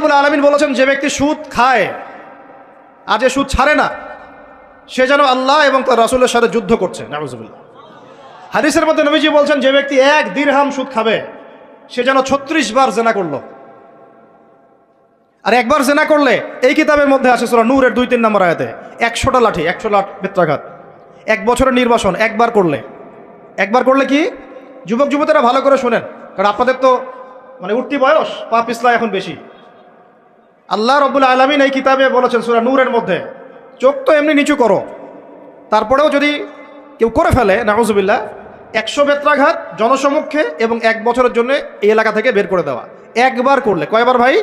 রাব্বুল আলামিন বলেছেন, যে ব্যক্তি সুদ খায় আর যে সুদ ছাড়ে না, সে যেন আল্লাহ এবং তার রাসূলের সাথে যুদ্ধ করছে। নাউযুবিল্লাহ। হাদিসের মধ্যে নবীজি বলছেন, যে ব্যক্তি 1 দিরহাম সুদ খাবে, সে যেন 36 বার জিনা করলো। আর একবার জিনা করলে, এই কিতাবের মধ্যে আছে সূরা নূরের 2-3 নম্বর আয়াতে, 100টা লাঠি, 100 লাঠ বেত্রাঘাত। 1 বছরের নির্বাসন একবার করলে কি? যুবক যুবতীরা ভালো করে শোনেন, কারণ আপনাদের তো মানে উঠতি বয়স, পা পিছলা এখন বেশি। আল্লাহ রাব্বুল আলামিন এই কিতাবে বলেছেন সূরা নূরের মধ্যে, চোখ তো এমনি নিচু করো, তারপরেও যদি কেউ করে ফেলে, নাউযুবিল্লাহ, 100 বেত্রাঘাত জনসমক্ষে এবং 1 বছরের জন্য এই এলাকা থেকে বের করে দেওয়া। একবার করলে। কয়বার ভাই?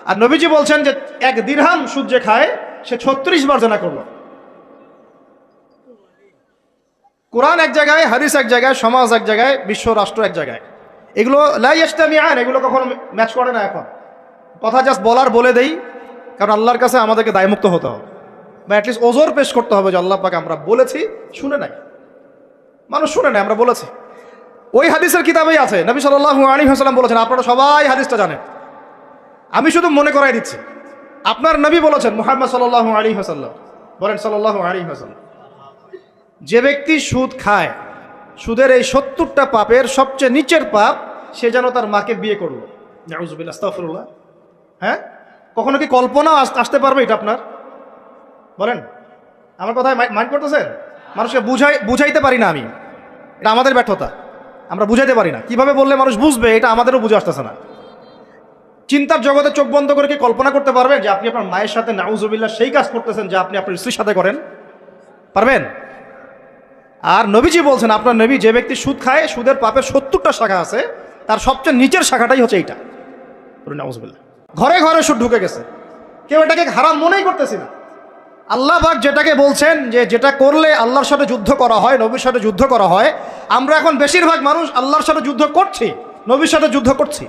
আর নবীজি বলছেন যে 1 দিরহাম সুদ যে খায়, সে 36 বার জিনা করলো। কোরআন এক জায়গায়, হাদিস এক জায়গায়, সমাজ এক জায়গায়, বিশ্ব রাষ্ট্র এক জায়গায়। এগুলো লা ইয়াজতামিআন, এগুলো কখনো ম্যাচ করে না। এখন কথা জাস্ট বলে দেই, কারণ আল্লাহর কাছে আমাদেরকে দায়মুক্ত হতে হবে, বা অ্যাটলিস্ট ওজোর পেশ করতে হবে যে আল্লাহ পাক আমরা বলেছি, শুনে নাই, মানুষ শুনে নাই, আমরা বলেছি। ওই হাদিসের কিতাবেই আছে, নবী সাল্লাল্লাহু আলাইহি ওয়াসাল্লাম বলেছেন, আপনারা সবাই হাদিসটা জানেন, আমি শুধু মনে করাই দিচ্ছি। আপনার নবী বলেছেন, মুহাম্মদ সাল্লাল্লাহু আলাইহি ওয়াসাল্লাম বলেন, সাল্লাল্লাহু আলাইহি ওয়াসাল্লাম, যে ব্যক্তি সুদ খায়, সুদের এই 70টা পাপের সবচেয়ে নিচের পাপ, সে যেন তার মাকে বিয়ে করলো। নাউযুবিল্লাহ, আস্তাগফিরুল্লাহ। হ্যাঁ, কখনো কি কল্পনাও আসতে পারবে এটা আপনার? বলেন, আমার কথায় মাইন্ড করতেছেন? মানুষকে বুঝাইতে পারি না আমি, এটা আমাদের ব্যর্থতা, আমরা বুঝাইতে পারি না। কিভাবে বললে মানুষ বুঝবে, এটা আমাদেরও বুঝে আসতেছে না। চিন্তার জগতে চোখ বন্ধ করে কি কল্পনা করতে পারবেন যে আপনি আপনার মায়ের সাথে নাউযুবিল্লাহ সেই কাজ করতেছেন যা আপনি আপনার স্ত্রীর সাথে করেন? পারবেন? আর নবীজি বলছেন, আপনার নবী, যে ব্যক্তি সুদ খায়, সুদের পাপের 70টা শাখা আছে, তার সবচেয়ে নিচের শাখাটাই হচ্ছে এইটা। নাউযুবিল্লাহ। ঘরে ঘরে সুদ ঢুকে গেছে, কেউ এটাকে হারাম মনেই করতেছি না। আল্লাহ পাক যেটাকে বলছেন যে যেটা করলে আল্লাহর সাথে যুদ্ধ করা হয়, নবীর সাথে যুদ্ধ করা হয়, আমরা এখন বেশিরভাগ মানুষ আল্লাহর সাথে যুদ্ধ করছি, নবীর সাথে যুদ্ধ করছি।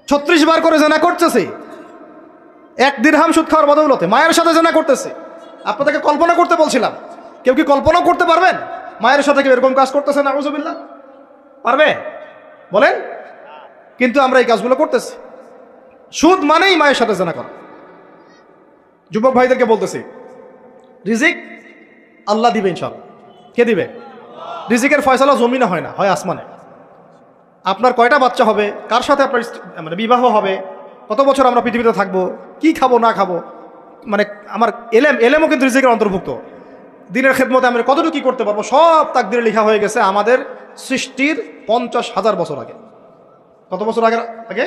36 বার করে জিনা করতেছি, 1 দিরহাম সুদ খাওয়ার বদৌলতে মায়ের সাথে জিনা করতেছি। আপনাদেরকে কল্পনা করতে বলছিলাম, কেউ কি কল্পনাও করতে পারবেন মায়ের সাথে কেউ এরকম কাজ করতেছে? নাউযুবিল্লাহ। পারবে? বলেন। কিন্তু আমরা এই কাজগুলো করতেছি। সুদ মানেই মায়ের সাথে জিনা করা। যুবক ভাইদেরকে বলতেছি, রিজিক আল্লাহ দিবে ইনশাআল্লাহ। কে দিবে? রিজিকের ফয়সালা জমিনে হয় না, হয় আসমানে। আপনার কয়টা বাচ্চা হবে, কার সাথে আপনার মানে বিবাহ হবে, কত বছর আমরা পৃথিবীতে থাকবো, কি খাবো না খাবো, মানে আমার এলেমও কিন্তু রিজিকের অন্তর্ভুক্ত। দিনের খেদমতে আমরা কতটুকু কি করতে পারবো, সব তাকদিরে লেখা হয়ে গেছে আমাদের সৃষ্টির 50,000 বছর আগে। কত বছর আগে?